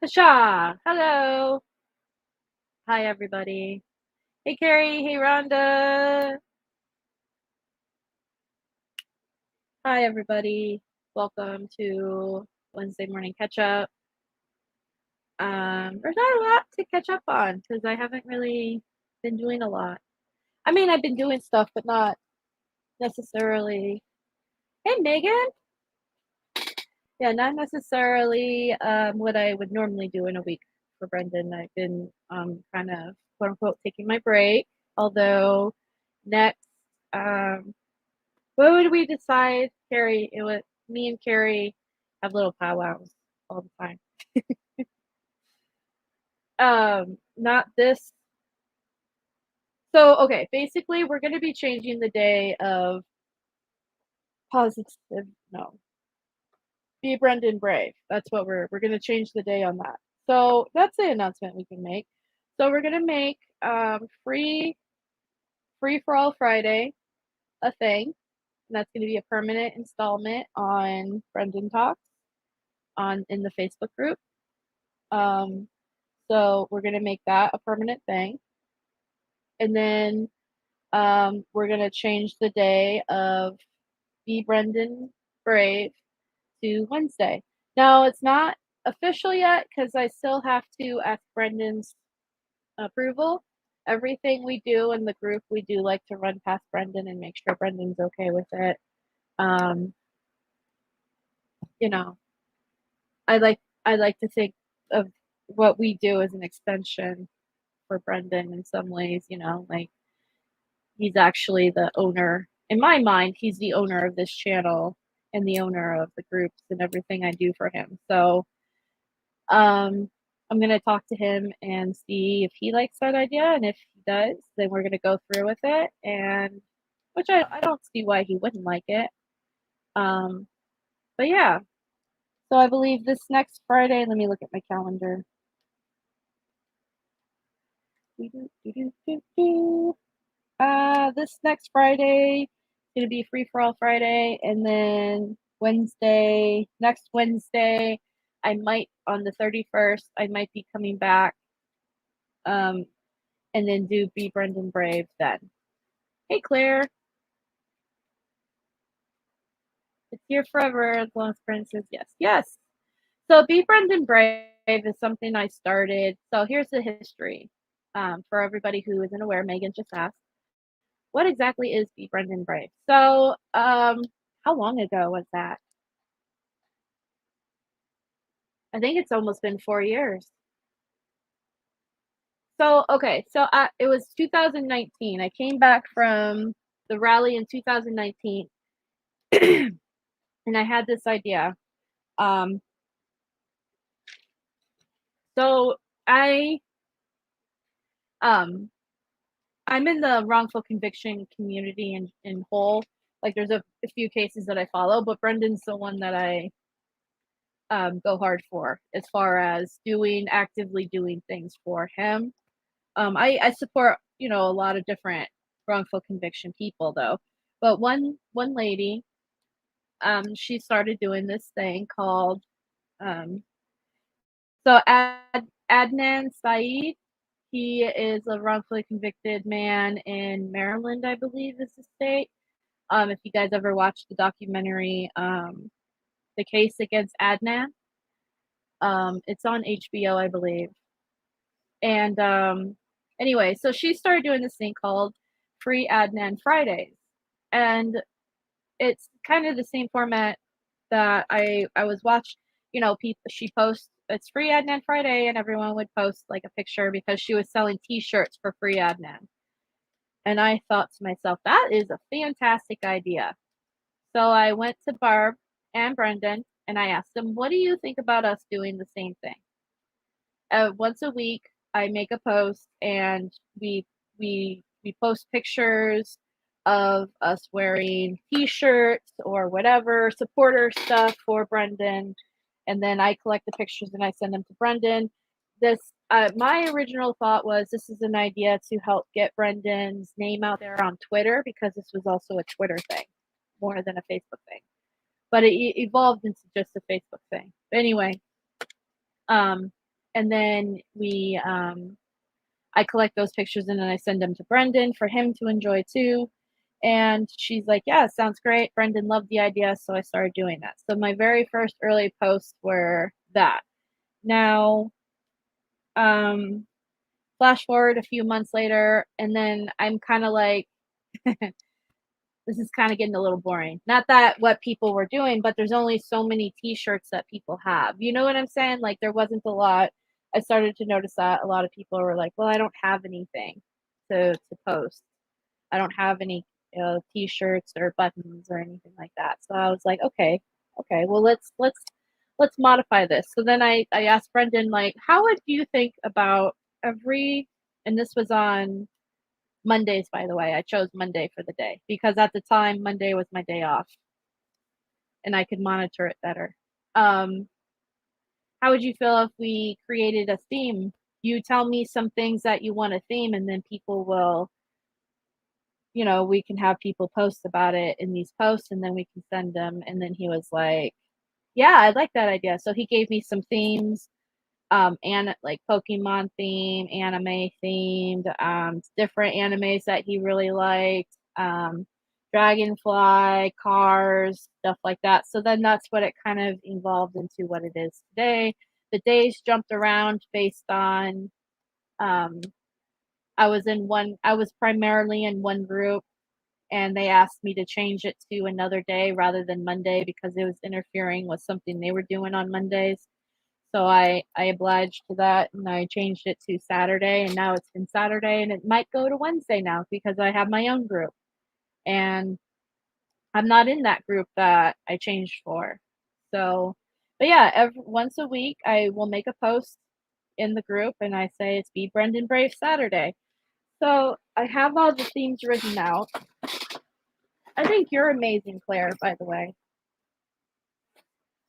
Hasha, hello. Hi, everybody. Hey, Carrie. Hey, Rhonda. Hi, everybody. Welcome to Wednesday morning catch up. There's not a lot to catch up on because I haven't really been doing a lot. I mean, I've been doing stuff, but not necessarily. Hey, Megan. Yeah, not necessarily what I would normally do in a week for Brendan. I've been kind of quote unquote taking my break. Although next what would we decide, Carrie? It was me and Carrie have little powwows all the time. Not this. So, okay, basically, we're going to be changing the day of positive. No, be Brendan Brave. That's what we're going to change the day on that. So that's the announcement we can make. So we're going to make free for all Friday a thing, and that's going to be a permanent installment on Brendan Talks in the Facebook group. So we're going to make that a permanent thing. And then we're going to change the day of Be Brendan Brave to Wednesday. Now, it's not official yet because I still have to ask Brendan's approval. Everything we do in the group, we do like to run past Brendan and make sure Brendan's okay with it. You know, I like to think of what we do as an extension for Brendan in some ways, like he's actually the owner. In my mind, he's the owner of this channel and the owner of the groups and everything I do for him. So I'm going to talk to him and see if he likes that idea. And if he does, then we're going to go through with it. And which I don't see why he wouldn't like it. But yeah. So I believe this next Friday, let me look at my calendar. This next Friday is going to be Free for All Friday, and then next Wednesday, I might, on the 31st, I might be coming back, and then do Be Brendan Brave then. Hey, Claire. It's here forever, as long as Brendan says yes. Yes. So Be Brendan Brave is something I started. So here's the history. For everybody who isn't aware, Megan just asked, what exactly is Be Brendan Brave? So, how long ago was that? I think it's almost been 4 years. So, okay, so it was 2019. I came back from the rally in 2019, and I had this idea. So I'm in the wrongful conviction community in whole. Like, there's a few cases that I follow, but Brendan's the one that I go hard for as far as actively doing things for him. I support, a lot of different wrongful conviction people though. But one lady, she started doing this thing called, so Adnan Saeed, he is a wrongfully convicted man in Maryland, I believe is the state. If you guys ever watched the documentary, The Case Against Adnan, it's on HBO, I believe. And anyway, so she started doing this thing called Free Adnan Fridays. And it's kind of the same format that I was watched, she posts, it's Free Adnan Friday, and everyone would post like a picture because she was selling t-shirts for Free Adnan. And I thought to myself, that is a fantastic idea. So I went to Barb and Brendan and I asked them, what do you think about us doing the same thing? Once a week, I make a post and we post pictures of us wearing t-shirts or whatever supporter stuff for Brendan, and then I collect the pictures and I send them to Brendan. My original thought was this is an idea to help get Brendan's name out there on Twitter, because this was also a Twitter thing more than a Facebook thing, but it evolved into just a Facebook thing. But anyway, And then I collect those pictures and then I send them to Brendan for him to enjoy too. And she's like, yeah, sounds great. Brendan loved the idea, so I started doing that. So my very first early posts were that. Now, flash forward a few months later, and then I'm kind of like, this is kind of getting a little boring. Not that what people were doing, but there's only so many t-shirts that people have. You know what I'm saying? Like there wasn't a lot. I started to notice that a lot of people were like, well, I don't have anything to post. I don't have any t-shirts or buttons or anything like that. So I was like, okay, well let's modify this. So then I asked Brendan, like, how would you think about every, and this was on Mondays, by the way. I chose Monday for the day because at the time Monday was my day off and I could monitor it better. Um, how would you feel if we created a theme? You tell me some things that you want a theme, and then people will, we can have people post about it in these posts, and then we can send them. And then he was like, yeah, I like that idea. So he gave me some themes, and like Pokemon theme, anime themed, different animes that he really liked, Dragonfly, cars, stuff like that. So then that's what it kind of evolved into what it is today. The days jumped around based on, um, I was primarily in one group, and they asked me to change it to another day rather than Monday because it was interfering with something they were doing on Mondays. So I obliged to that and I changed it to Saturday, and now it's been Saturday, and it might go to Wednesday now because I have my own group and I'm not in that group that I changed for. So, but yeah, once a week I will make a post in the group and I say it's Be Brendan Brave Saturday. So I have all the themes written out. I think you're amazing, Claire, by the way.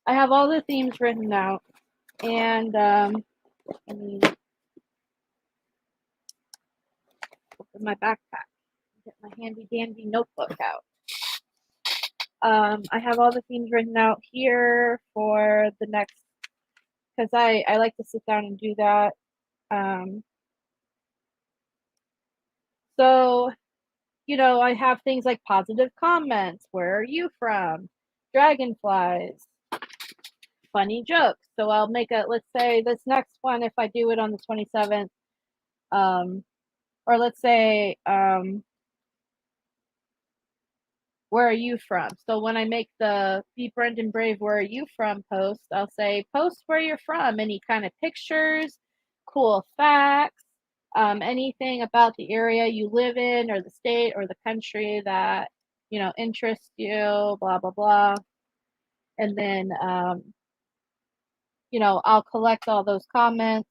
I have all the themes written out, and let me open my backpack, get my handy dandy notebook out. I have all the themes written out here for the next, because I like to sit down and do that. So, I have things like positive comments. Where are you from? Dragonflies, funny jokes. So I'll make let's say this next one, if I do it on the 27th, or let's say, where are you from? So when I make the Be Brendan Brave, where are you from post, I'll say, post where you're from, any kind of pictures, cool facts, anything about the area you live in or the state or the country that, interests you, blah, blah, blah. And then, I'll collect all those comments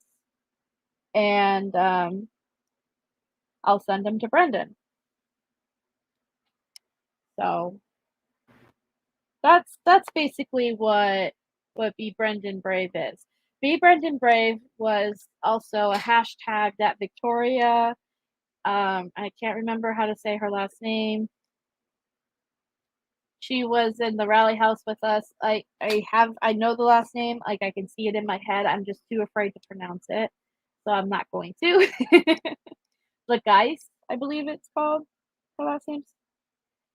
and I'll send them to Brendan. So that's basically what Be Brendan Brave is. Be Brendan Brave was also a hashtag that Victoria, I can't remember how to say her last name. She was in the rally house with us. I know the last name, like I can see it in my head. I'm just too afraid to pronounce it, so I'm not going to. The Geist, I believe it's called. Her last name's.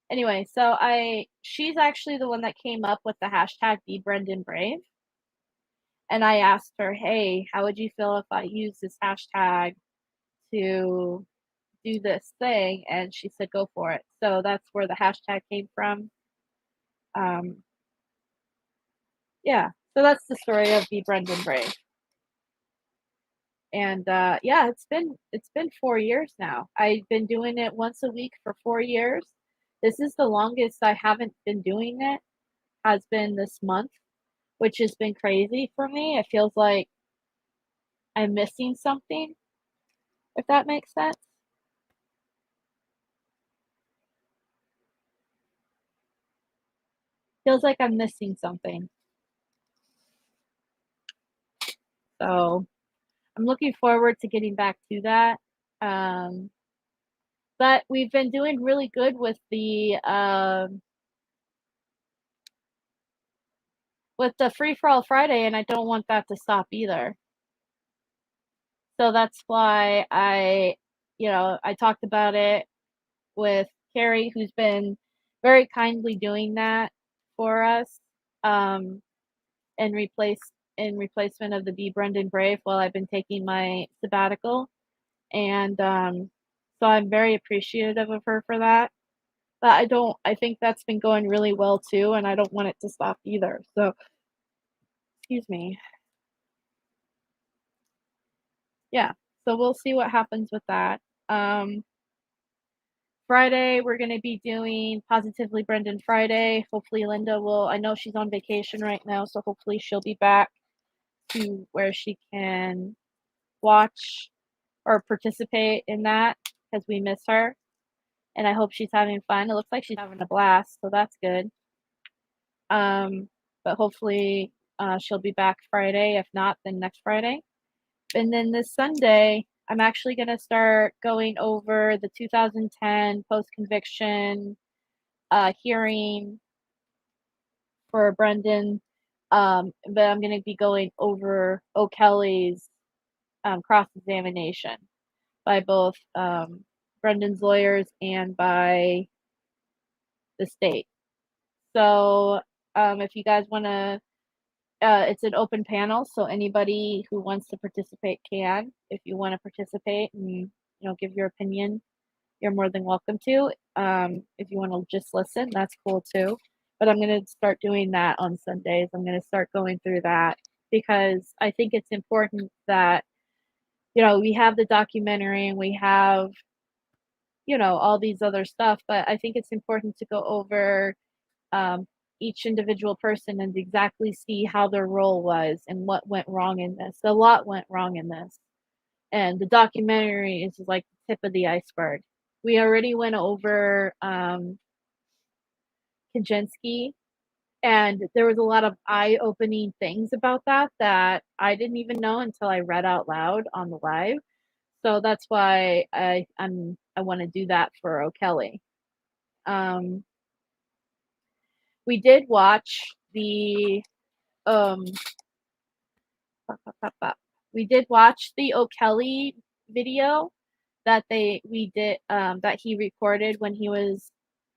Anyway, so she's actually the one that came up with the hashtag Be Brendan Brave. And I asked her, hey, how would you feel if I use this hashtag to do this thing? And she said, go for it. So that's where the hashtag came from. Yeah, so that's the story of Be Brendan Brave. And yeah, it's been 4 years now. I've been doing it once a week for 4 years. This is the longest I haven't been doing it, has been this month, which has been crazy for me. It feels like I'm missing something, if that makes sense. Feels like I'm missing something. So I'm looking forward to getting back to that. But we've been doing really good with the Free for All Friday, and I don't want that to stop either. So that's why I talked about it with Carrie, who's been very kindly doing that for us, um, in replace in replacement of the B. Brendan Brave while I've been taking my sabbatical. And so I'm very appreciative of her for that. But I think that's been going really well too, and I don't want it to stop either. So, excuse me. Yeah. So we'll see what happens with that. Um, Friday, we're going to be doing Positively Brendan Friday. Hopefully, Linda will. I know she's on vacation right now, so hopefully, she'll be back to where she can watch or participate in that because we miss her. And I hope she's having fun. It looks like she's having a blast, so that's good. But hopefully, she'll be back Friday. If not, then next Friday. And then this Sunday, I'm actually going to start going over the 2010 post conviction hearing for Brendan. But I'm going to be going over O'Kelly's cross examination by both Brendan's lawyers and by the state. So if you guys want to, it's an open panel, so anybody who wants to participate can. If you want to participate and give your opinion, you're more than welcome to. If you want to just listen, that's cool too. But I'm going to start doing that on Sundays. I'm going to start going through that because I think it's important that we have the documentary and we have all these other stuff, but I think it's important to go over um, each individual person and exactly see how their role was and what went wrong in this. A lot went wrong in this. And the documentary is like the tip of the iceberg. We already went over Kaczynski, and there was a lot of eye-opening things about that I didn't even know until I read out loud on the live. So that's why I want to do that for O'Kelly. We did watch the um we did watch the O'Kelly video that that he recorded when he was,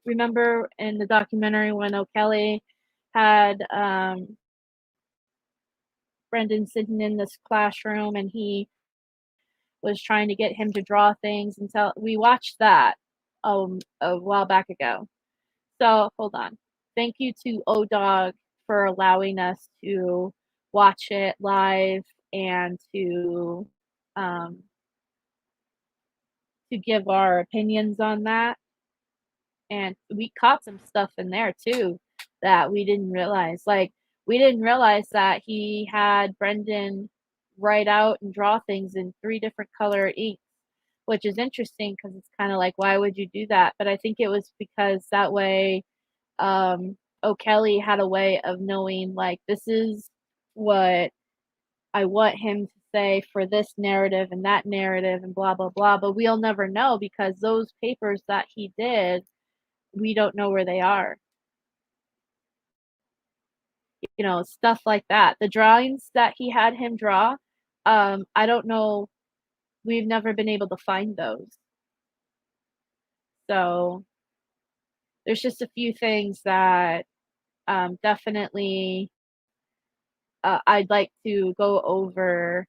remember in the documentary when O'Kelly had Brendan sitting in this classroom and he was trying to get him to draw things until we watched that a while back ago. So hold on. Thank you to ODog for allowing us to watch it live and um, to give our opinions on that. And we caught some stuff in there too that we didn't realize. Like we didn't realize that he had Brendan write out and draw things in 3 different color inks, which is interesting because it's kind of like, why would you do that? But I think it was because that way O'Kelly had a way of knowing, like, this is what I want him to say for this narrative and that narrative and blah blah blah, but we'll never know because those papers that he did, we don't know where they are. Stuff like that. The drawings that he had him draw, I don't know, we've never been able to find those. So there's just a few things that definitely I'd like to go over.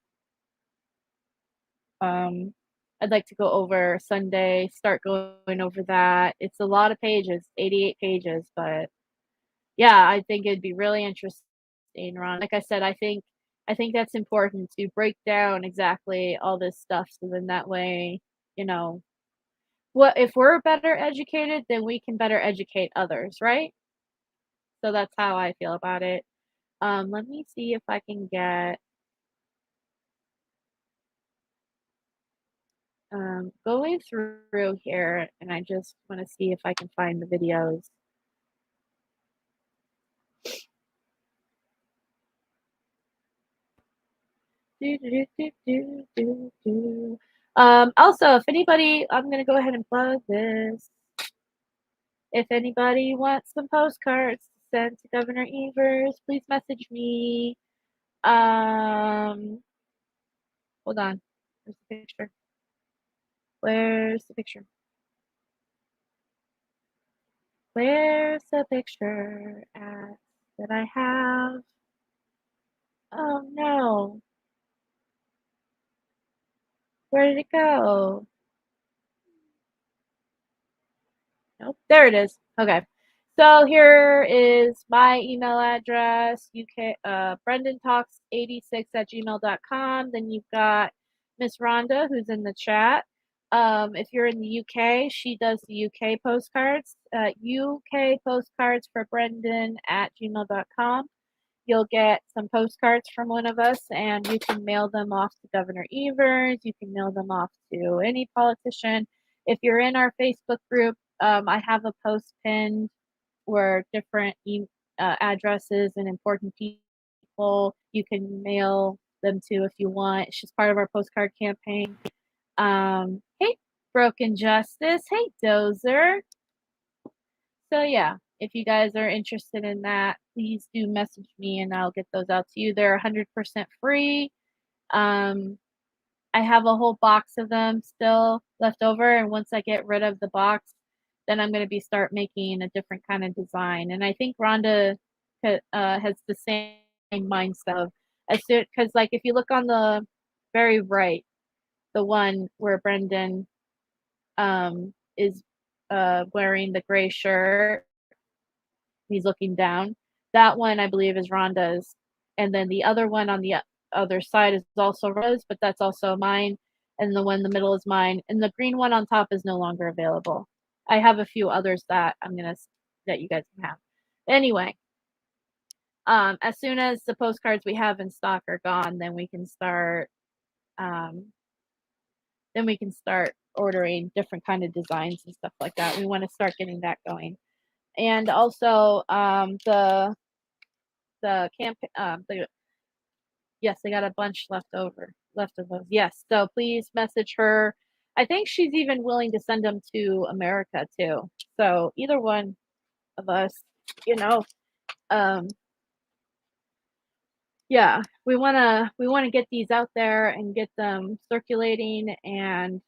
I'd like to go over Sunday, start going over that. It's a lot of pages, 88 pages, but yeah, I think it'd be really interesting, Ron. Like I said, I think that's important to break down exactly all this stuff so then that way, you know, what if we're better educated, then we can better educate others, right? So that's how I feel about it. Let me see if I can get going through here, and I just want to see if I can find the videos. Also, if anybody, I'm going to go ahead and plug this. If anybody wants some postcards to send to Governor Evers, please message me. Hold on. Where's the picture? Where's the picture? Where's the picture at that I have? Oh no. Where did it go? Nope. There it is. Okay. So here is my email address, BrendanTalks86@gmail.com. Then you've got Miss Rhonda, who's in the chat. If you're in the UK, she does the UK postcards. UK postcards for Brendan at gmail.com. You'll get some postcards from one of us, and you can mail them off to Governor Evers. You can mail them off to any politician. If you're in our Facebook group, I have a post pinned where different addresses and important people you can mail them to if you want. It's just part of our postcard campaign. Hey, Broken Justice. Hey, Dozer. So yeah, if you guys are interested in that, please do message me and I'll get those out to you. They're 100% free. I have a whole box of them still left over, and once I get rid of the box, then I'm going to start making a different kind of design. And I think Rhonda has the same mindset of as soon because like if you look on the very right, the one where Brendan is wearing the gray shirt, he's looking down. That one I believe is Rhonda's, and then the other one on the other side is also Rose, but that's also mine. And the one in the middle is mine, and the green one on top is no longer available. I have a few others that that you guys can have. Anyway, as soon as the postcards we have in stock are gone, then we can start ordering different kind of designs and stuff like that. We want to start getting that going. And also the camp yes, I got a bunch left of those. Yes, so please message her. I think she's even willing to send them to America too. So either one of us, you know, yeah, we wanna get these out there and get them circulating, and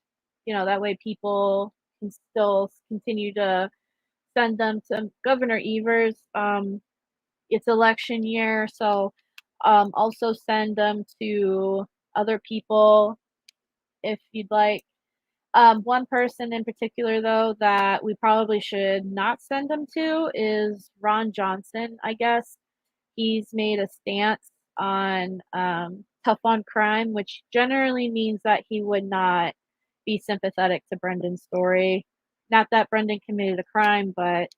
that way people can still continue to send them to Governor Evers. It's election year, so also send them to other people if you'd like. One person in particular, though, that we probably should not send them to is Ron Johnson, I guess. He's made a stance on tough on crime, which generally means that he would not be sympathetic to Brendan's story. Not that Brendan committed a crime, but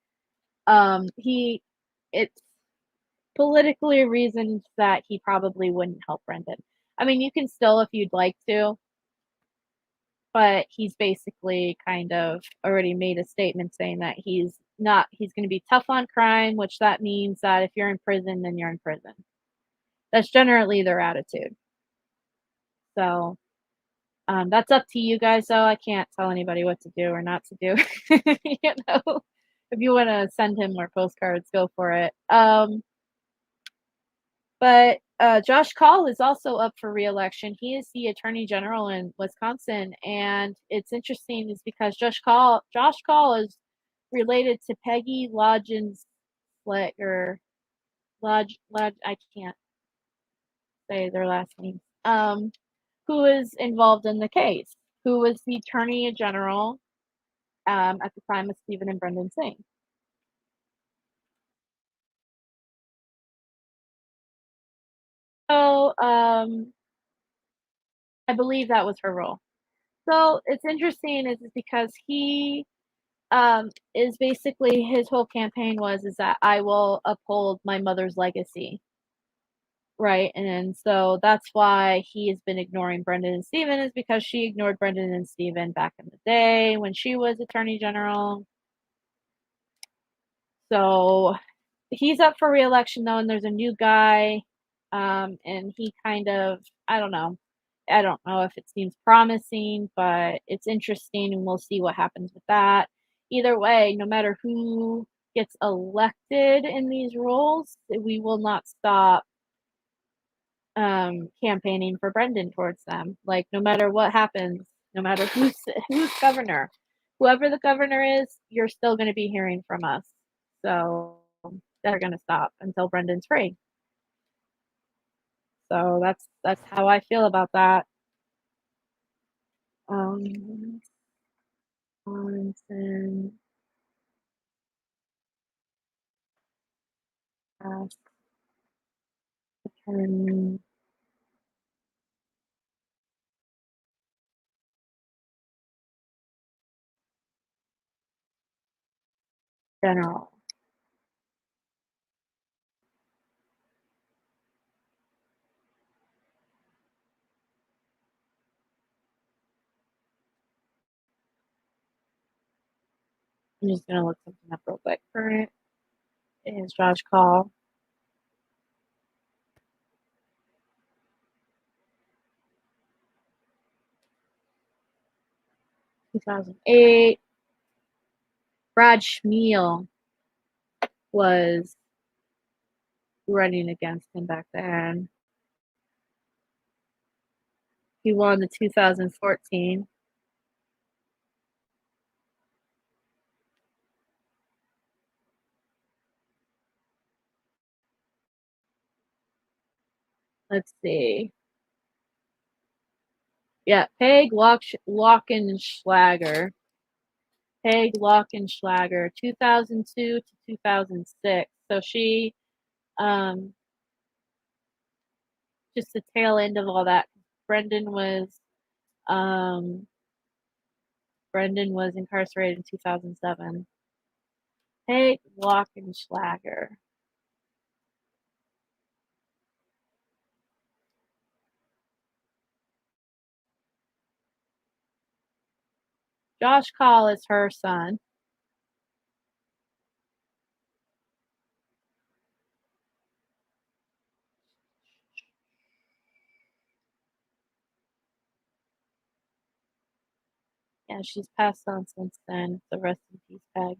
it's politically reasoned that he probably wouldn't help Brendan. I mean, you can still if you'd like to, but he's basically kind of already made a statement saying that he's going to be tough on crime, which that means that if you're in prison, then you're in prison. That's generally their attitude. So that's up to you guys, though. I can't tell anybody what to do or not to do. If you want to send him more postcards, go for it. But Josh Kaul is also up for re-election. He is the Attorney General in Wisconsin, and it's interesting is because Josh Kaul is related to Peggy Lodgen's or Lodge. I can't say their last name. Who is involved in the case? Who was the Attorney General at the time of Stephen and Brendan Singh? So I believe that was her role. So it's interesting is because he is basically his whole campaign is that I will uphold my mother's legacy. Right. And so that's why he has been ignoring Brendan and Stephen is because she ignored Brendan and Stephen back in the day when she was Attorney General. So he's up for re-election though, and there's a new guy. And he kind of, I don't know if it seems promising, but it's interesting and we'll see what happens with that. Either way, no matter who gets elected in these roles, we will not stop campaigning for Brendan towards them. Like, no matter what happens, no matter who's governor, whoever the governor is, you're still going to be hearing from us. So they're going to stop until Brendan's free. So that's how I feel about that. Wisconsin Attorney General. I'm just gonna look something up real quick. Current is Josh Call. Two 2008. Brad Schmiel was running against him back then. He won the 2014. Let's see. Yeah, Peg Lockenschlager. Peg Lockenschlager, 2002 to 2006. So she, just the tail end of all that. Brendan was incarcerated in 2007. Peg Lockenschlager. Josh Call is her son. Yeah, she's passed on since then. So rest in peace, Peg.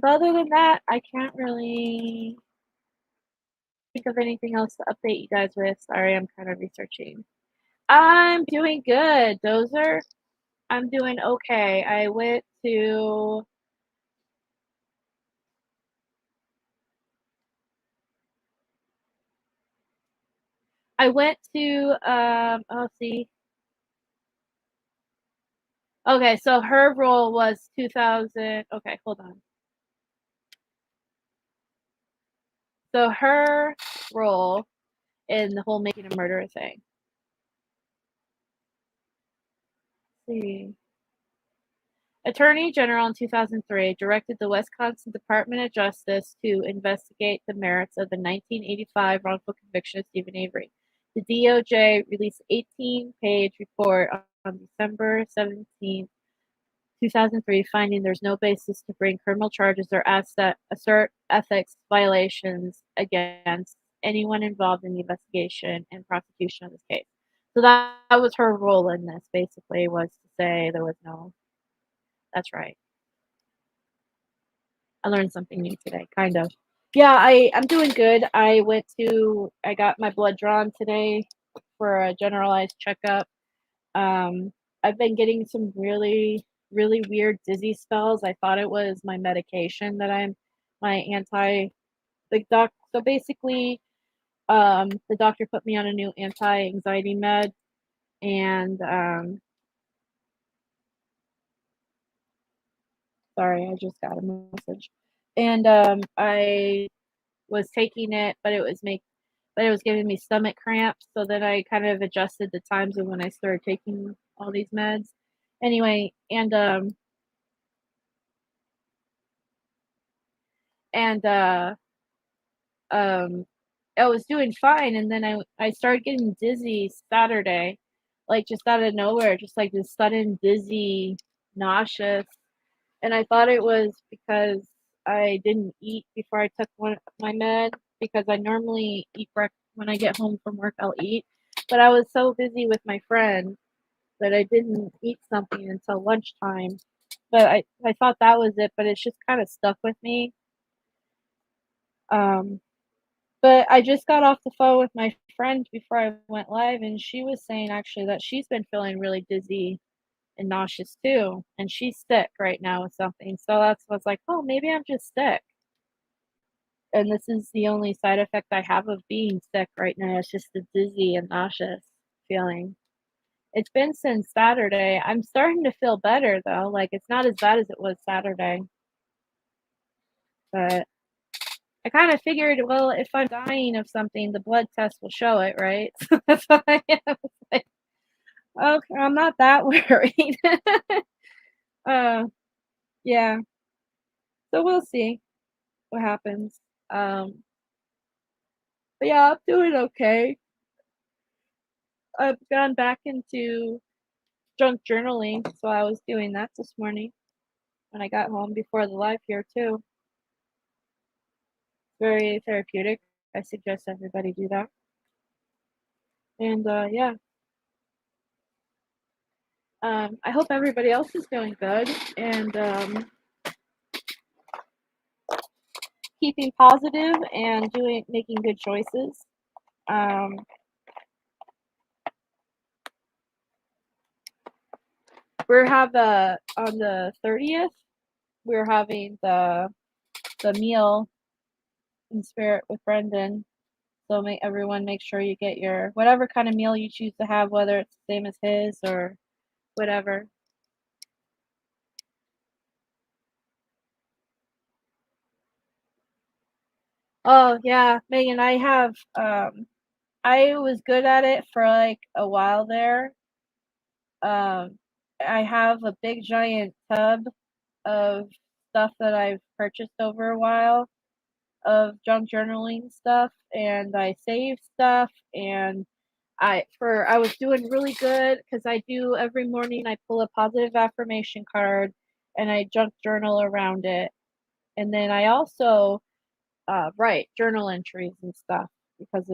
But other than that, I can't really think of anything else to update you guys with. Sorry, I'm kind of researching. I'm doing good, Dozer. I'm doing okay. I went to oh see. Okay, so her role was 2000. Okay, hold on. So her role in the whole making a murderer thing. Let's see. Attorney General in 2003 directed the Wisconsin Department of Justice to investigate the merits of the 1985 wrongful conviction of Stephen Avery. The DOJ released an 18-page report on December 17, 2003, finding there's no basis to bring criminal charges or assert ethics violations against anyone involved in the investigation and prosecution of this case. So that was her role in this, basically, was to say there was no. That's right. I learned something new today, kind of. Yeah, I'm doing good. I got my blood drawn today for a generalized checkup. I've been getting some really, really weird dizzy spells. I thought it was my medication that so basically, the doctor put me on a new anti-anxiety med, and sorry, I just got a message, and I was taking it, but it was giving me stomach cramps. So then I kind of adjusted the times of when I started taking all these meds. Anyway, and um, I was doing fine, and then I started getting dizzy Saturday, like just out of nowhere, just like this sudden dizzy, nauseous, and I thought it was because I didn't eat before I took my med, because I normally eat breakfast when I get home from work. I'll eat, but I was so busy with my friend that I didn't eat something until lunchtime. But I thought that was it, but it's just kind of stuck with me. Um, but I just got off the phone with my friend before I went live, and she was saying actually that she's been feeling really dizzy and nauseous too, and she's sick right now with something. So that's what's like, oh, maybe I'm just sick. And this is the only side effect I have of being sick right now. It's just the dizzy and nauseous feeling. It's been since Saturday. I'm starting to feel better though. Like it's not as bad as it was Saturday. But I kind of figured, well, if I'm dying of something, the blood test will show it, right? So that's why I was like, okay, I'm not that worried. uh, yeah. So we'll see what happens. But yeah, I'm doing okay. I've gone back into junk journaling, so I was doing that this morning when I got home before the live here too. Very therapeutic. I suggest everybody do that. And yeah, I hope everybody else is doing good and keeping positive and making good choices. Um, we're on the 30th. We're having the meal in spirit with Brendan. So everyone make sure you get your whatever kind of meal you choose to have, whether it's the same as his or whatever. Oh yeah, Megan, I was good at it for like a while there. I have a big giant tub of stuff that I've purchased over a while of junk journaling stuff, and I save stuff, and I was doing really good because I do every morning I pull a positive affirmation card and I junk journal around it, and then I also write journal entries and stuff because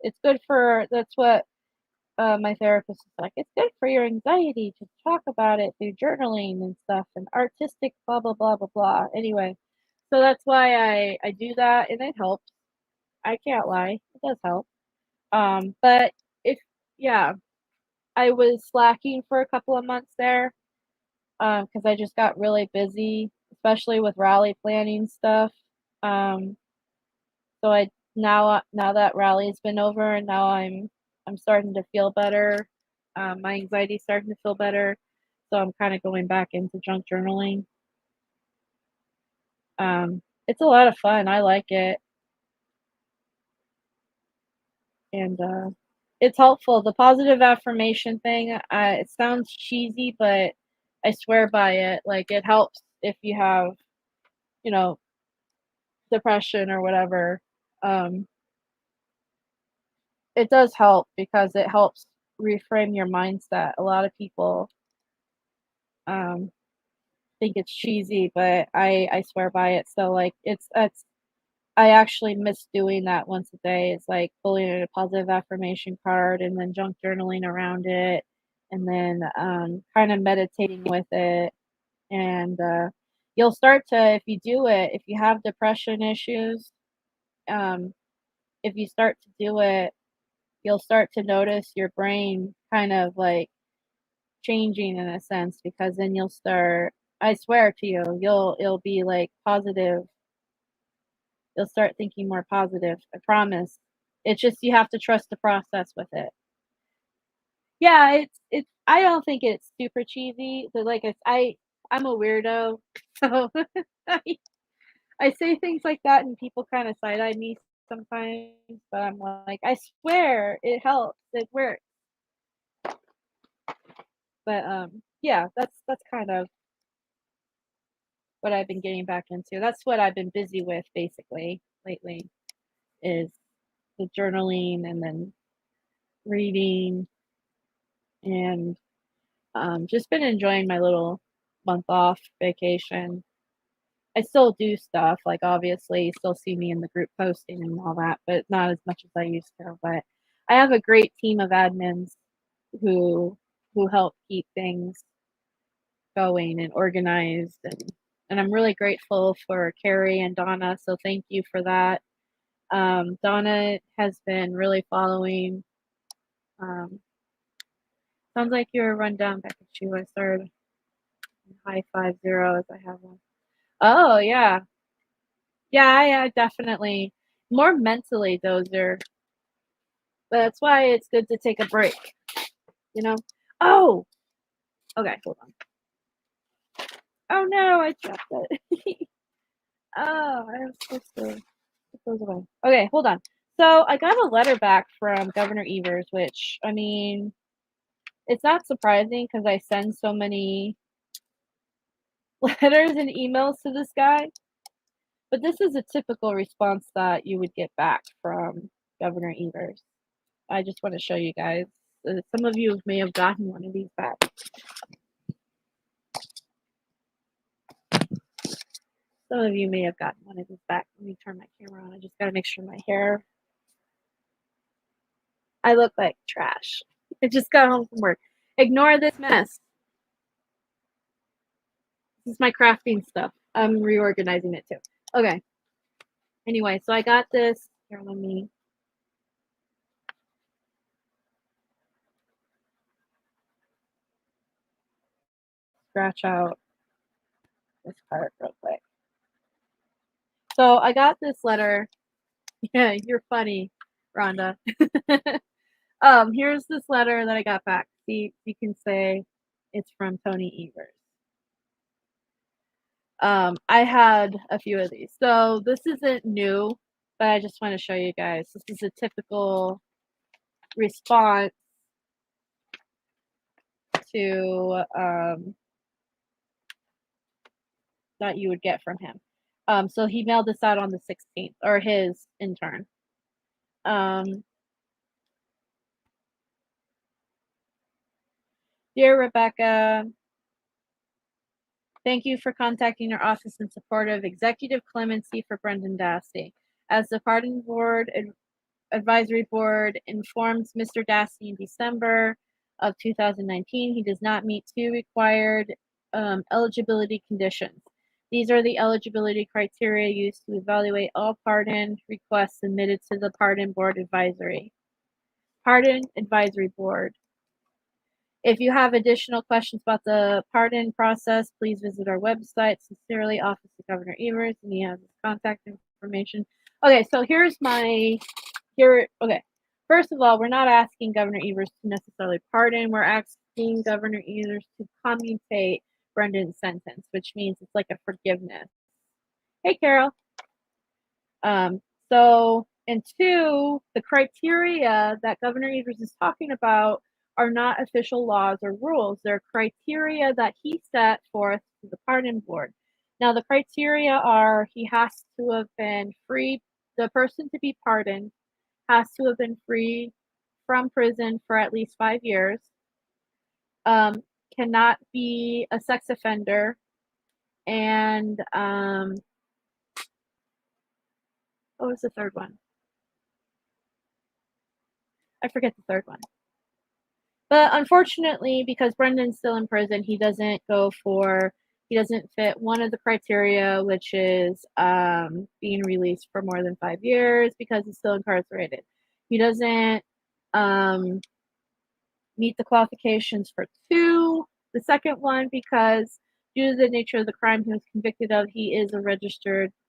it's good for that's what my therapist is like, it's good for your anxiety to talk about it through journaling and stuff and artistic blah blah blah blah blah. Anyway, so that's why I do that and it helps. I can't lie, it does help. But if yeah, I was slacking for a couple of months there because I just got really busy, especially with rally planning stuff. Um, so I now that rally's been over and now I'm starting to feel better. My anxiety's starting to feel better, so I'm kind of going back into junk journaling. It's a lot of fun. I like it, and it's helpful. The positive affirmation thing. It sounds cheesy, but I swear by it. Like it helps if you have, you know, depression or whatever. Um, it does help because it helps reframe your mindset. A lot of people um, think it's cheesy, but I swear by it. So like it's I actually miss doing that once a day. It's like pulling a positive affirmation card and then junk journaling around it, and then kind of meditating with it. And you'll start to, if you do it, if you have depression issues, um, if you start to do it, you'll start to notice your brain kind of like changing in a sense because then you'll start, I swear to you, you'll be like positive. You'll start thinking more positive. I promise. It's just you have to trust the process with it. Yeah, it's I don't think it's super cheesy. So like I'm a weirdo. So I, I say things like that and people kind of side eye me sometimes, but I'm like, I swear it helps. It works. But yeah, that's kind of what I've been getting back into. That's what I've been busy with basically lately is the journaling and then reading and just been enjoying my little month off vacation. I still do stuff, like obviously you still see me in the group posting and all that, but not as much as I used to. But I have a great team of admins who who help keep things going and organized, and I'm really grateful for Carrie and Donna, so thank you for that. Donna has been really following. Sounds like you're run down back at you. I started high 50 as I have one. Oh yeah. Yeah, definitely. More mentally dozer. That's why it's good to take a break. You know? Oh! Okay, hold on. Oh no, I dropped it. Oh, I was supposed to put those away. Okay, hold on. So I got a letter back from Governor Evers, which, I mean, it's not surprising because I send so many letters and emails to this guy. But this is a typical response that you would get back from Governor Evers. I just want to show you guys. Some of you may have gotten one of these back. Some of you may have gotten one of these back. Let me turn my camera on. I just got to make sure my hair. I look like trash. I just got home from work. Ignore this mess. This is my crafting stuff. I'm reorganizing it too. Okay. Anyway, so I got this. Here, let me. Scratch out this part real quick. So I got this letter. Yeah, you're funny, Rhonda. Here's this letter that I got back. See, you can say it's from Tony Evers. I had a few of these. So this isn't new, but I just want to show you guys. This is a typical response to that you would get from him. So he mailed this out on the 16th, or his intern. Dear Rebecca, thank you for contacting our office in support of executive clemency for Brendan Dassey. As the Pardon Board Advisory Board informs Mr. Dassey in December of 2019, he does not meet two required eligibility conditions. These are the eligibility criteria used to evaluate all pardon requests submitted to the Pardon Board Advisory. Pardon Advisory Board. If you have additional questions about the pardon process, please visit our website. Sincerely, Office of Governor Evers, and he has his contact information. Okay, so okay. First of all, we're not asking Governor Evers to necessarily pardon. We're asking Governor Evers to commutate Brendan's sentence, which means it's like a forgiveness. Hey, Carol. And two, the criteria that Governor Evers is talking about are not official laws or rules. They're criteria that he set forth to the Pardon Board. Now, the criteria are he has to have been free, the person to be pardoned has to have been free from prison for at least 5 years, cannot be a sex offender, and what was the third one? I forget the third one. But unfortunately, because Brendan's still in prison, he doesn't fit one of the criteria, which is being released for more than 5 years because he's still incarcerated. He doesn't meet the qualifications for two. The second one, because due to the nature of the crime he was convicted of, he is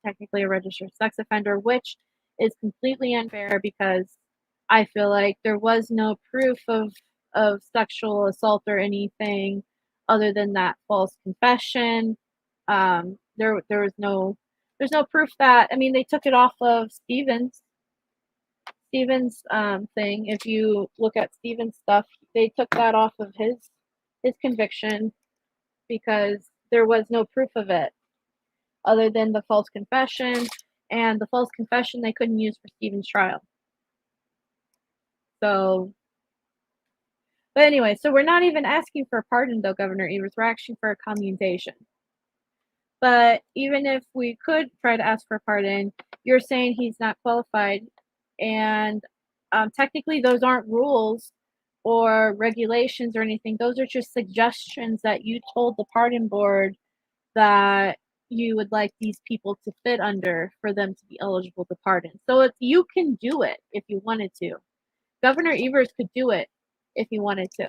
technically a registered sex offender, which is completely unfair because I feel like there was no proof of sexual assault or anything other than that false confession. There's no proof that, I mean, they took it off of Stevens thing. If you look at Stevens stuff, they took that off of his conviction because there was no proof of it other than the false confession, and the false confession they couldn't use for Stevens' trial. So, but anyway, so we're not even asking for a pardon though, Governor Evers. We're asking for a commutation. But even if we could try to ask for a pardon, you're saying he's not qualified, and technically those aren't rules or regulations or anything. Those are just suggestions that you told the pardon board that you would like these people to fit under for them to be eligible to pardon. So you can do it if you wanted to. Governor Evers could do it if he wanted to.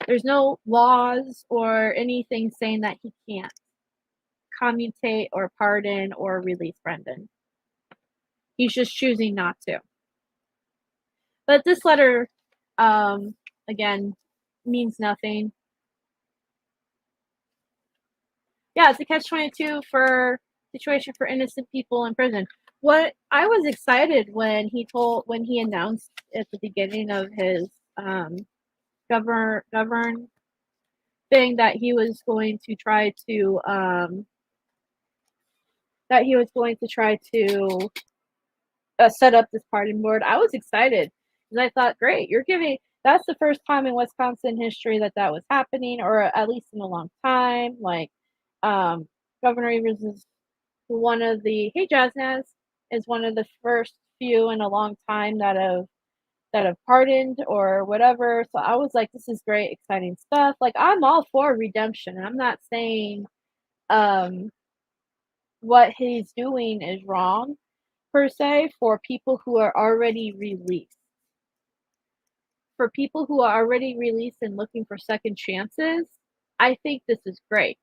There's no laws or anything saying that he can't commutate or pardon or release Brendan. He's just choosing not to. But this letter, again, means nothing. Yeah, it's a catch-22 for situation for innocent people in prison. What I was excited when he announced at the beginning of his govern thing that he was going to try to set up this pardon board. I was excited because I thought, great, that's the first time in Wisconsin history that was happening, or at least in a long time. Like, Governor Evers is one of the is one of the first few in a long time that have pardoned or whatever. So I was like, this is great, exciting stuff. Like, I'm all for redemption. I'm not saying what he's doing is wrong per se for people who are already released. For people who are already released and looking for second chances, I think this is great.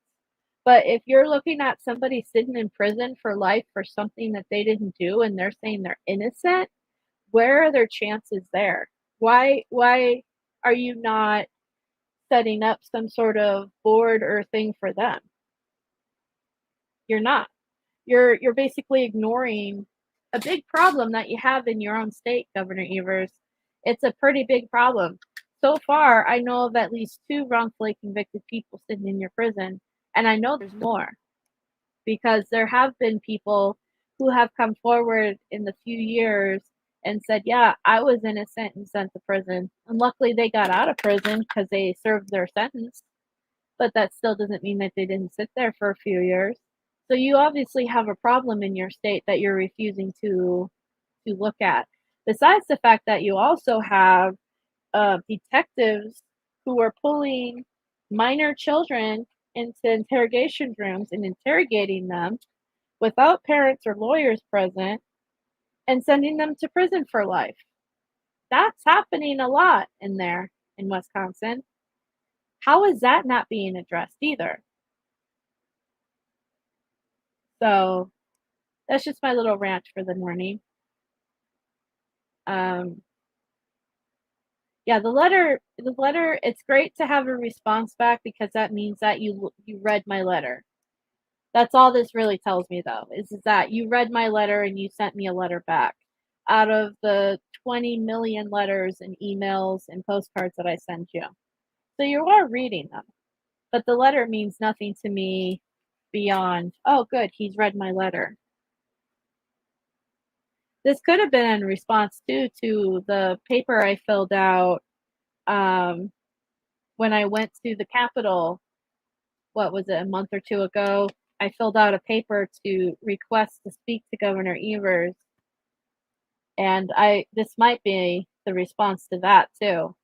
But if you're looking at somebody sitting in prison for life for something that they didn't do and they're saying they're innocent, where are their chances there? Why are you not setting up some sort of board or thing for them? You're not. You're basically ignoring a big problem that you have in your own state, Governor Evers. It's a pretty big problem. So far, I know of at least 2 wrongfully convicted people sitting in your prison, and I know there's more because there have been people who have come forward in the few years and said, yeah, I was innocent and sent to prison. And luckily they got out of prison because they served their sentence. But that still doesn't mean that they didn't sit there for a few years. So you obviously have a problem in your state that you're refusing to look at. Besides the fact that you also have detectives who are pulling minor children into interrogation rooms and interrogating them without parents or lawyers present and sending them to prison for life. That's happening a lot in there in Wisconsin. How is that not being addressed either? So that's just my little rant for the morning. Yeah, the letter, it's great to have a response back because that means that you read my letter. That's all this really tells me, though, is that you read my letter and you sent me a letter back. Out of the 20 million letters and emails and postcards that I send you. So you are reading them. But the letter means nothing to me beyond, oh, good, he's read my letter. This could have been in response, too, to the paper I filled out when I went to the Capitol, what was it, a month or 2 ago? I filled out a paper to request to speak to Governor Evers. And this might be the response to that, too,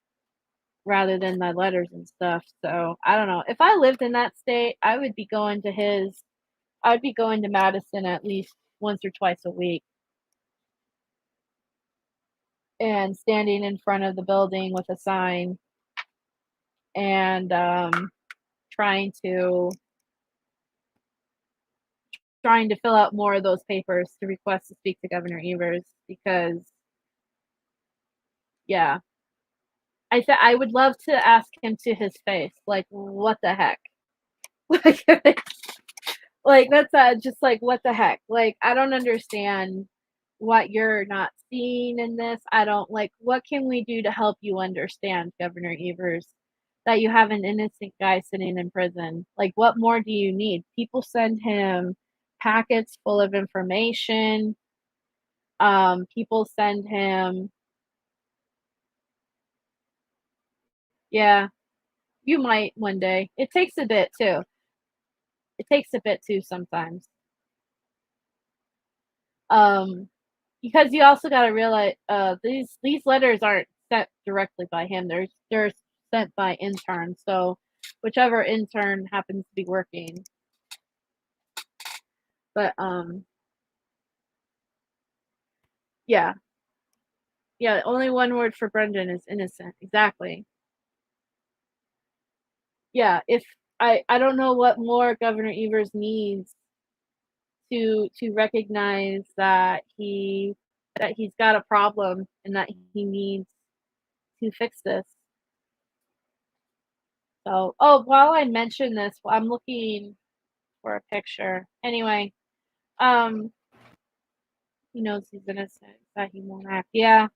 rather than my letters and stuff. So I don't know. If I lived in that state, I would be going to Madison at least once or twice a week and standing in front of the building with a sign and trying to fill out more of those papers to request to speak to Governor Evers because, yeah, I would love to ask him to his face, like, what the heck? Like that's just like, what the heck? Like, I don't understand what you're not seeing in this. I don't like, what can we do to help you understand, Governor Evers, that you have an innocent guy sitting in prison? Like, what more do you need? People send him packets full of information. People send him, yeah, you might one day. It takes a bit too. It takes a bit too sometimes. Because you also got to realize these letters aren't sent directly by him. They're sent by interns. So whichever intern happens to be working. But yeah. Yeah, only one word for Brendan is innocent. Exactly. Yeah, if I don't know what more Governor Evers needs to recognize that he's got a problem and that he needs to fix this. So, oh, while I mention this, I'm looking for a picture. Anyway, um, he knows he's innocent, that he won't act. Yeah,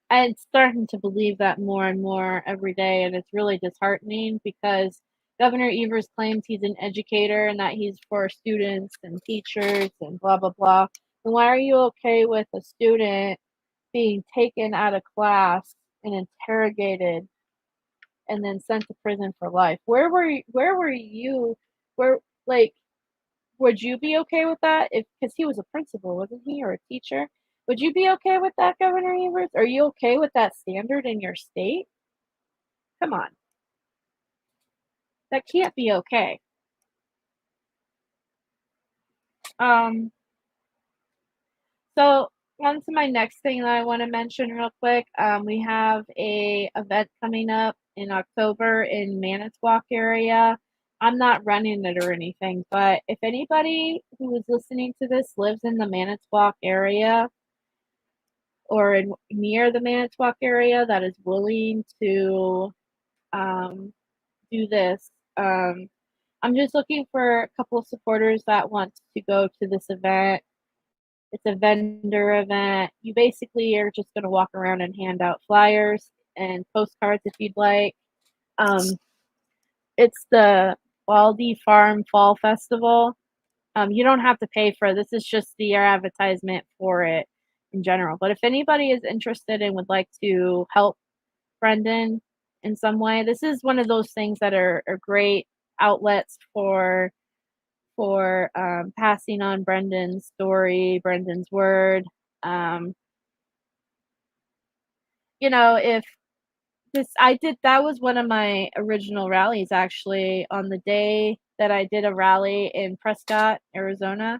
I'm starting to believe that more and more every day, and it's really disheartening because Governor Evers claims he's an educator and that he's for students and teachers and blah blah blah. And why are you okay with a student being taken out of class and interrogated and then sent to prison for life? Where were you? Where, like, would you be okay with that? If because he was a principal, wasn't he, or a teacher? Would you be okay with that, Governor Evers? Are you okay with that standard in your state? Come on, that can't be okay. Um, so on to my next thing that I want to mention real quick. We have a event coming up in October in Manitowoc area. I'm not running it or anything, but if anybody who is listening to this lives in the Manitowoc area or near the Manitowoc area that is willing to do this, I'm just looking for a couple of supporters that want to go to this event. It's a vendor event. You basically are just going to walk around and hand out flyers and postcards if you'd like. Um, it's the Waldy Farm Fall Festival. You don't have to pay for it. This is just the advertisement for it in general. But if anybody is interested and would like to help Brendan in some way, this is one of those things that are great outlets for passing on Brendan's story, Brendan's word. Um, you know, if this, I did, that was one of my original rallies actually. On the day that I did a rally in Prescott, Arizona,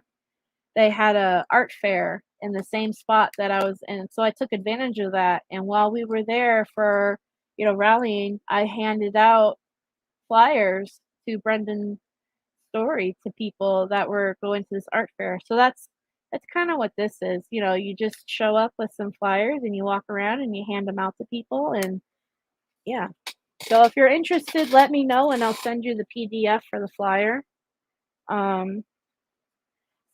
they had a art fair in the same spot that I was in. So I took advantage of that. And while we were there for, rallying, I handed out flyers to Brendan story to people that were going to this art fair. So that's kind of what this is. You just show up with some flyers and you walk around and you hand them out to people, and yeah. So if you're interested, let me know and I'll send you the PDF for the flyer.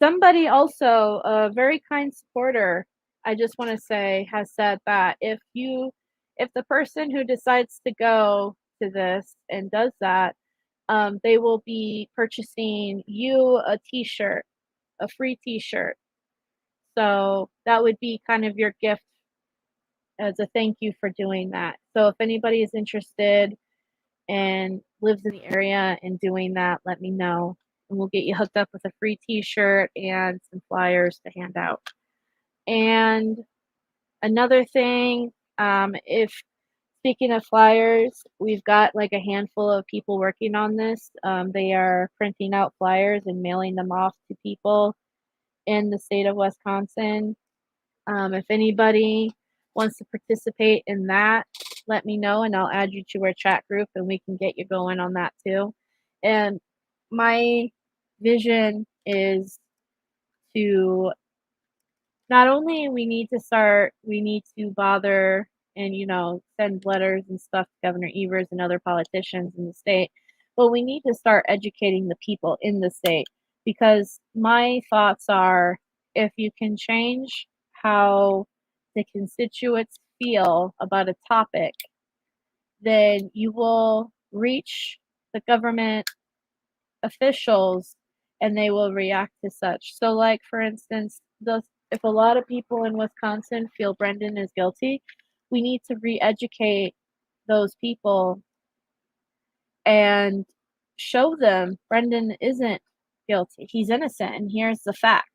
Somebody also, a very kind supporter, I just want to say, has said that if the person who decides to go to this and does that, they will be purchasing you a t-shirt, a free t-shirt. So that would be kind of your gift as a thank you for doing that. So if anybody is interested and lives in the area and doing that, let me know. And we'll get you hooked up with a free t-shirt and some flyers to hand out. And another thing, if speaking of flyers, we've got like a handful of people working on this. They are printing out flyers and mailing them off to people in the state of Wisconsin. If anybody wants to participate in that, let me know and I'll add you to our chat group and we can get you going on that too. And my vision is to not only we need to bother and send letters and stuff to Governor Evers and other politicians in the state, but we need to start educating the people in the state, because my thoughts are, if you can change how the constituents feel about a topic, then you will reach the government officials and they will react to such. So, like, for instance, if a lot of people in Wisconsin feel Brendan is guilty, we need to re-educate those people and show them Brendan isn't guilty. He's innocent, and here's the facts.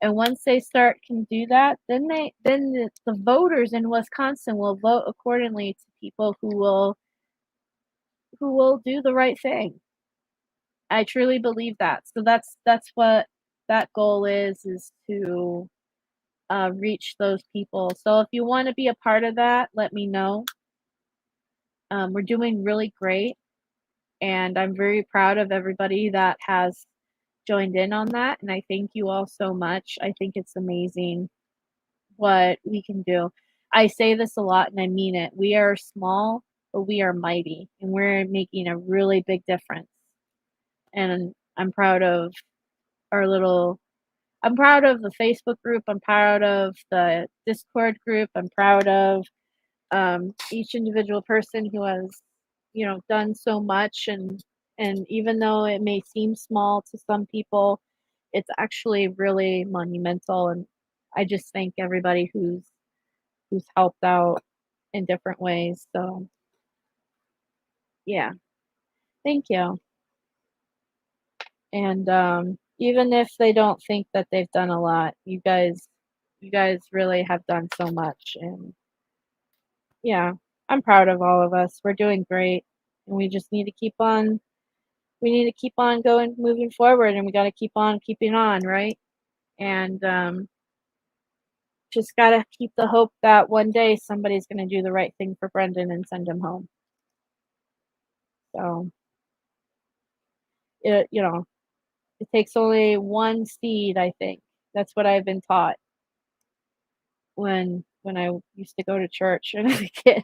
And once they can do that, then the voters in Wisconsin will vote accordingly to people who will do the right thing. I truly believe that. So that's what that goal is to reach those people. So if you want to be a part of that, let me know. We're doing really great, and I'm very proud of everybody that has joined in on that. And I thank you all so much. I think it's amazing what we can do. I say this a lot and I mean it. We are small, but we are mighty, and we're making a really big difference. And I'm proud of our little I'm proud of the Facebook group. I'm proud of the Discord group. I'm proud of each individual person who has, done so much. And even though it may seem small to some people, it's actually really monumental. And I just thank everybody who's helped out in different ways. So yeah, thank you. And even if they don't think that they've done a lot, you guys really have done so much. And yeah, I'm proud of all of us. We're doing great, and we need to keep on going, moving forward, and we got to keep on keeping on, right? And just got to keep the hope that one day somebody's going to do the right thing for Brendan and send him home. So it takes only one seed, I think. That's what I've been taught when I used to go to church when I was a kid.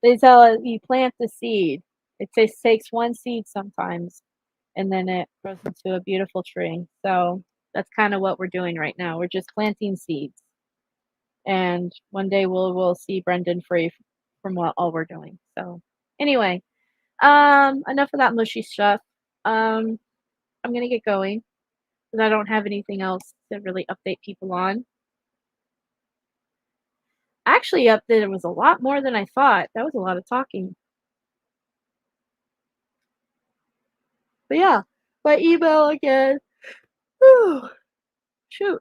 They tell us you plant the seed. It takes one seed sometimes, and then it grows into a beautiful tree. So that's kind of what we're doing right now. We're just planting seeds, and one day we'll see Brendan free from what all we're doing. So anyway, enough of that mushy stuff. I'm gonna get going because I don't have anything else to really update people on. Actually, there was a lot more than I thought. That was a lot of talking. But yeah, my email again. Whew, shoot.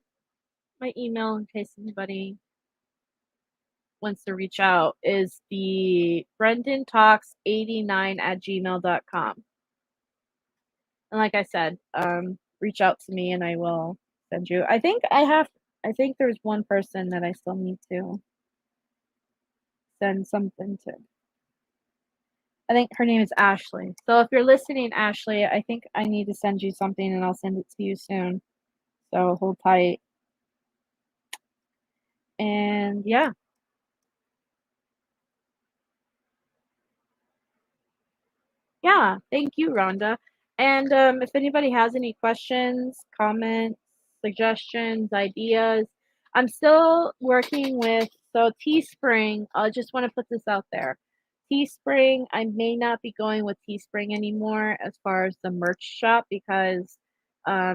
My email, in case anybody wants to reach out, is the brendantalks89@gmail.com. And like I said, reach out to me and I will send you. I think there's one person that I still need to send something to. I think her name is Ashley. So if you're listening, Ashley, I think I need to send you something and I'll send it to you soon. So hold tight. And yeah. Yeah, thank you, Rhonda. And if anybody has any questions, comments, suggestions, ideas, I'm still working with Teespring. I just want to put this out there. Teespring, I may not be going with Teespring anymore as far as the merch shop because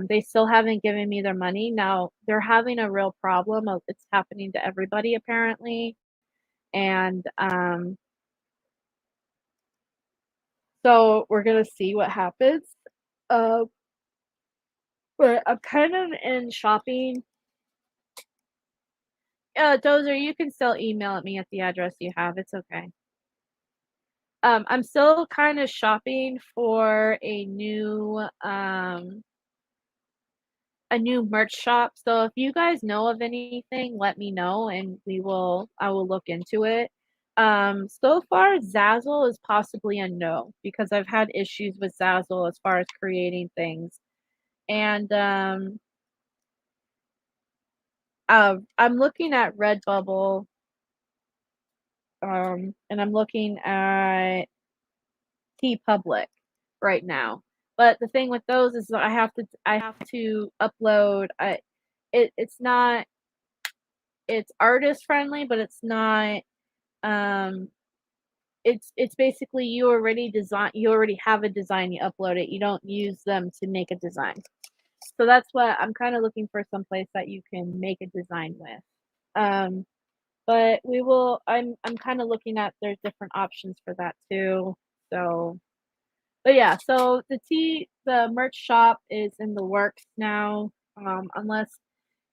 they still haven't given me their money. Now they're having a real problem. It's happening to everybody apparently, and so we're gonna see what happens. Uh, but I'm kind of in shopping. Dozer, you can still email at me at the address you have. It's okay. I'm still kind of shopping for a new merch shop. So if you guys know of anything, let me know and I will look into it. So far Zazzle is possibly a no because I've had issues with Zazzle as far as creating things. And I'm looking at Redbubble, and I'm looking at TeePublic right now. But the thing with those is that I have to upload. It's artist friendly, but it's not. Um, it's basically you already have a design. You upload it. You don't use them to make a design. So that's what I'm kind of looking for, someplace that you can make a design with. Um, but I'm kind of looking at there's different options for that too. So, but yeah, so the merch shop is in the works now. Unless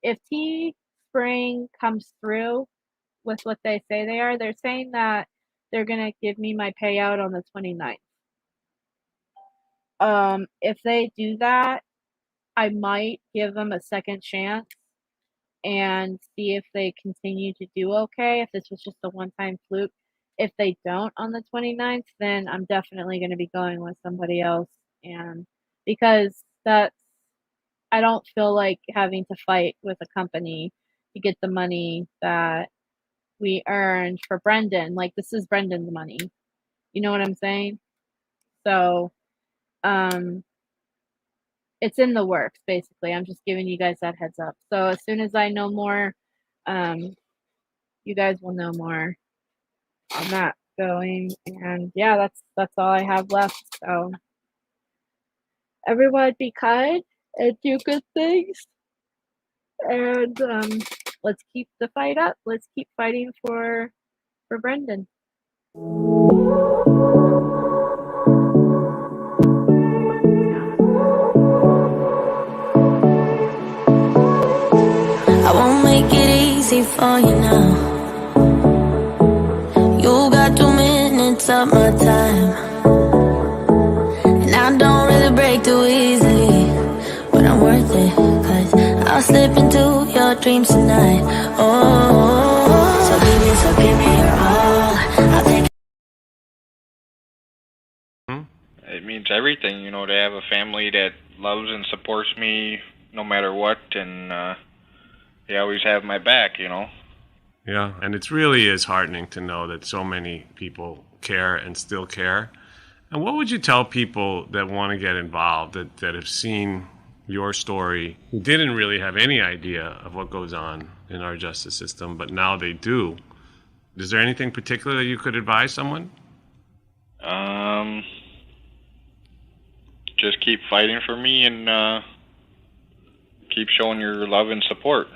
if Teespring comes through with what they say they are, they're saying that they're gonna give me my payout on the 29th. If they do that, I might give them a second chance and see if they continue to do okay, if this was just a one-time fluke. If they don't on the 29th, then I'm definitely going to be going with somebody else. And because I don't feel like having to fight with a company to get the money that we earned for Brendan. Like, this is Brendan's money. You know what I'm saying? So, um, it's in the works, basically. I'm just giving you guys that heads up. So as soon as I know more, you guys will know more on that going. And yeah, that's all I have left. So everyone be kind and do good things. And let's keep the fight up. Let's keep fighting for Brendan. I won't make it easy for you now. You got 2 minutes of my time, and I don't really break too easily, but I'm worth it, 'cause I'll slip into your dreams tonight. Oh, so give me your all. I'll take It means everything, to have a family that loves and supports me no matter what, and they always have my back, Yeah, and it really is heartening to know that so many people care and still care. And what would you tell people that want to get involved, that have seen your story, who didn't really have any idea of what goes on in our justice system, but now they do? Is there anything particular that you could advise someone? Just keep fighting for me and keep showing your love and support.